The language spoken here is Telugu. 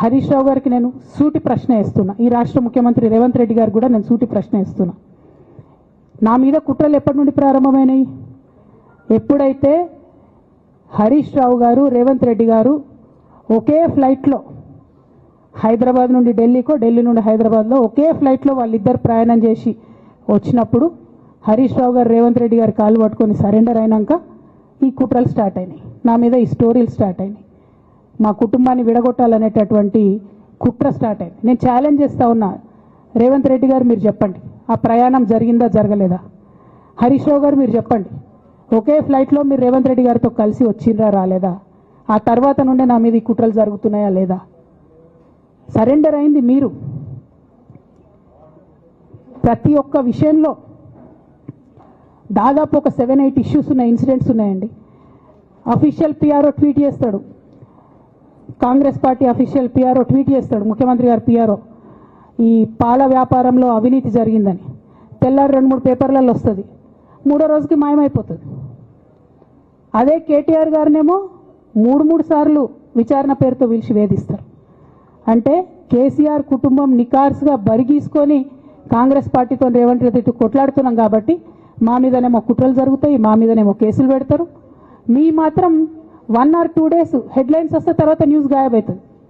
హరీష్ రావు గారికి నేను సూటి ప్రశ్న వేస్తున్నా, ఈ రాష్ట్ర ముఖ్యమంత్రి రేవంత్ రెడ్డి గారు కూడా నేను సూటి ప్రశ్న వేస్తున్నా. నా మీద కుట్రలు ఎప్పటి నుండి ప్రారంభమైనాయి? ఎప్పుడైతే హరీష్ రావు గారు రేవంత్ రెడ్డి గారు ఒకే ఫ్లైట్లో హైదరాబాద్ నుండి ఢిల్లీకో, ఢిల్లీ నుండి హైదరాబాద్లో ఒకే ఫ్లైట్లో వాళ్ళిద్దరు ప్రయాణం చేసి వచ్చినప్పుడు హరీష్ రావు గారు రేవంత్ రెడ్డి గారు కాలు పట్టుకొని సరెండర్ అయినాక ఈ కుట్రలు స్టార్ట్ అయినాయి, నా మీద ఈ స్టోరీలు స్టార్ట్ అయినాయి, మా కుటుంబాన్ని విడగొట్టాలనేటటువంటి కుట్ర స్టార్ట్ అయింది. నేను ఛాలెంజ్ చేస్తూ ఉన్నా, రేవంత్ రెడ్డి గారు మీరు చెప్పండి, ఆ ప్రయాణం జరిగిందా జరగలేదా? హరీష్ రావు గారు మీరు చెప్పండి, ఒకే ఫ్లైట్లో మీరు రేవంత్ రెడ్డి గారితో కలిసి వచ్చిండ్రా రాలేదా? ఆ తర్వాత నుండే నా మీద ఈ కుట్రలు జరుగుతున్నాయా లేదా? సరెండర్ అయింది మీరు. ప్రతి ఒక్క విషయంలో దాదాపు ఒక 7-8 ఇష్యూస్ ఉన్నాయి, ఇన్సిడెంట్స్ ఉన్నాయండి. అఫీషియల్ పిఆర్ఓ ట్వీట్ చేస్తాడు, Congress party official PRO tweet చేస్తాడు, ముఖ్యమంత్రి గారు పిఆర్ఓ, ఈ పాల వ్యాపారంలో అవినీతి జరిగిందని. తెల్లారి 2-3 పేపర్లలో వస్తుంది, 3వ రోజుకి మాయమైపోతుంది. అదే కేటీఆర్ గారినేమో 3 సార్లు విచారణ పేరుతో పిలిచి వేధిస్తారు. అంటే కేసీఆర్ కుటుంబం నికార్స్గా బరిగీసుకొని కాంగ్రెస్ పార్టీతో రేవంత్ రెడ్డి కొట్లాడుతున్నాం కాబట్టి మా మీదనేమో కుట్రలు జరుగుతాయి, మా మీదనేమో కేసులు పెడతారు. మీ మాత్రం 1 or 2 days హెడ్లైన్స్ వస్తే తర్వాత న్యూస్ గాయబవుతుంది.